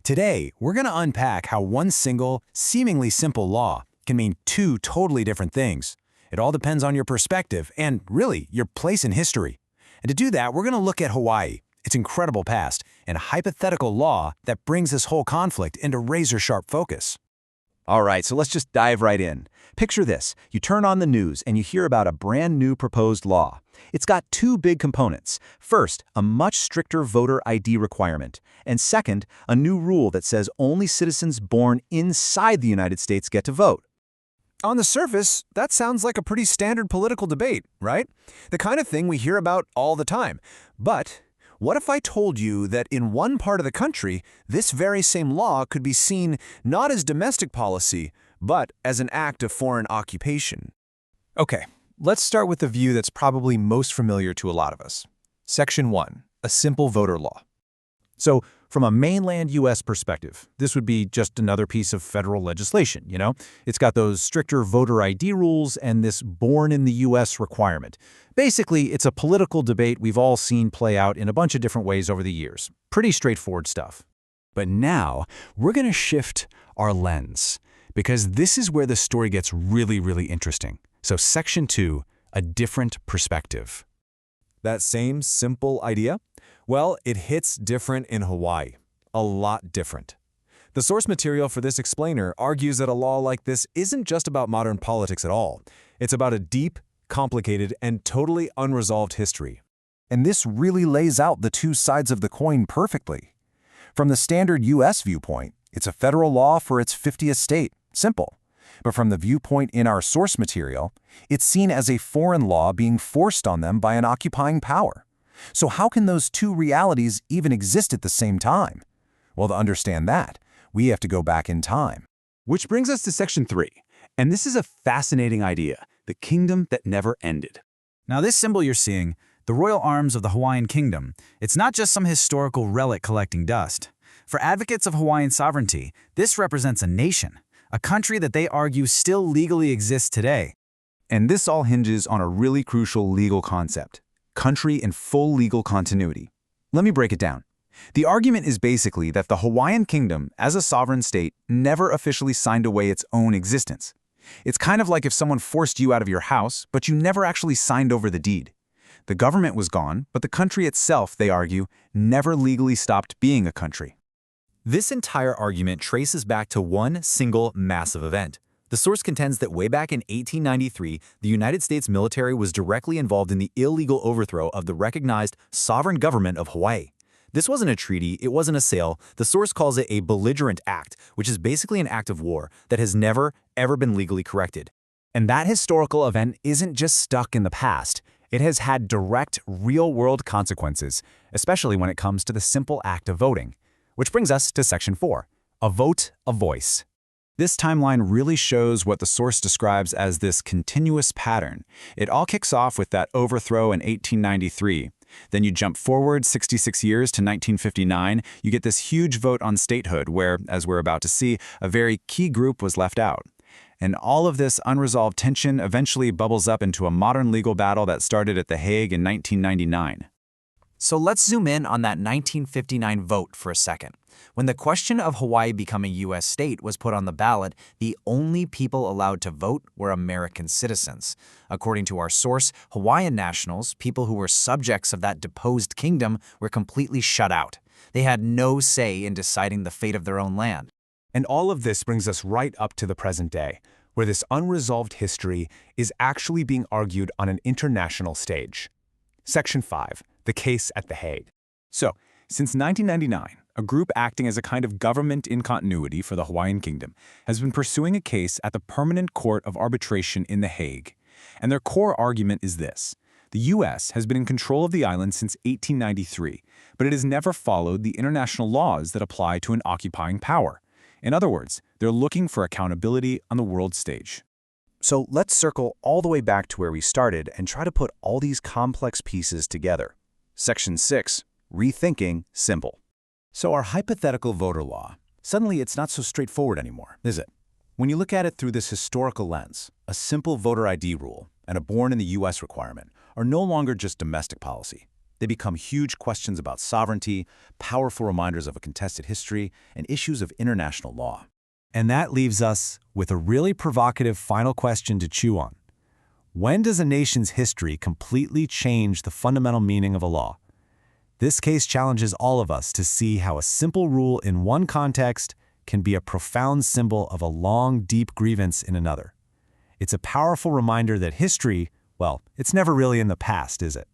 Today, we're going to unpack how one single, seemingly simple law can mean two totally different things. It all depends on your perspective and, really, your place in history. And to do that, we're going to look at Hawaii, its incredible past, and a hypothetical law that brings this whole conflict into razor-sharp focus. All right, so let's just dive right in. Picture this. You turn on the news and you hear about a brand new proposed law. It's got two big components. First, a much stricter voter ID requirement. And second, a new rule that says only citizens born inside the United States get to vote. On the surface, that sounds like a pretty standard political debate, right? The kind of thing we hear about all the time. But what if I told you that in one part of the country, this very same law could be seen not as domestic policy, but as an act of foreign occupation? Okay, let's start with the view that's probably most familiar to a lot of us. Section 1, a simple voter law. So, from a mainland U.S. perspective, this would be just another piece of federal legislation, you know? It's got those stricter voter ID rules and this born in the U.S. requirement. Basically, it's a political debate we've all seen play out in a bunch of different ways over the years. Pretty straightforward stuff. But now, we're going to shift our lens, because this is where the story gets really, really interesting. So Section 2, a different perspective. That same simple idea? Well, it hits different in Hawaii. A lot different. The source material for this explainer argues that a law like this isn't just about modern politics at all. It's about a deep, complicated, and totally unresolved history. And this really lays out the two sides of the coin perfectly. From the standard U.S. viewpoint, it's a federal law for its 50th state. Simple. But from the viewpoint in our source material, it's seen as a foreign law being forced on them by an occupying power. So how can those two realities even exist at the same time? Well, to understand that, we have to go back in time. Which brings us to Section 3. And this is a fascinating idea, the kingdom that never ended. Now this symbol you're seeing, the royal arms of the Hawaiian Kingdom, it's not just some historical relic collecting dust. For advocates of Hawaiian sovereignty, this represents a nation, a country that they argue still legally exists today. And this all hinges on a really crucial legal concept: country in full legal continuity. Let me break it down. The argument is basically that the Hawaiian Kingdom, as a sovereign state, never officially signed away its own existence. It's kind of like if someone forced you out of your house, but you never actually signed over the deed. The government was gone, but the country itself, they argue, never legally stopped being a country. This entire argument traces back to one single massive event. The source contends that way back in 1893, the United States military was directly involved in the illegal overthrow of the recognized sovereign government of Hawaii. This wasn't a treaty, it wasn't a sale. The source calls it a belligerent act, which is basically an act of war that has never, ever been legally corrected. And that historical event isn't just stuck in the past. It has had direct, real-world consequences, especially when it comes to the simple act of voting. Which brings us to Section 4, a vote, a voice. This timeline really shows what the source describes as this continuous pattern. It all kicks off with that overthrow in 1893. Then you jump forward 66 years to 1959, you get this huge vote on statehood where, as we're about to see, a very key group was left out. And all of this unresolved tension eventually bubbles up into a modern legal battle that started at The Hague in 1999. So let's zoom in on that 1959 vote for a second. When the question of Hawaii becoming a U.S. state was put on the ballot, the only people allowed to vote were American citizens. According to our source, Hawaiian nationals, people who were subjects of that deposed kingdom, were completely shut out. They had no say in deciding the fate of their own land. And all of this brings us right up to the present day, where this unresolved history is actually being argued on an international stage. Section 5, the case at The Hague. So, since 1999, a group acting as a kind of government in continuity for the Hawaiian Kingdom has been pursuing a case at the Permanent Court of Arbitration in The Hague. And their core argument is this: the U.S. has been in control of the island since 1893, but it has never followed the international laws that apply to an occupying power. In other words, they're looking for accountability on the world stage. So let's circle all the way back to where we started and try to put all these complex pieces together. Section 6, rethinking simple. So our hypothetical voter law, suddenly it's not so straightforward anymore, is it? When you look at it through this historical lens, a simple voter ID rule and a born in the U.S. requirement are no longer just domestic policy. They become huge questions about sovereignty, powerful reminders of a contested history, and issues of international law. And that leaves us with a really provocative final question to chew on. When does a nation's history completely change the fundamental meaning of a law? This case challenges all of us to see how a simple rule in one context can be a profound symbol of a long, deep grievance in another. It's a powerful reminder that history, well, it's never really in the past, is it?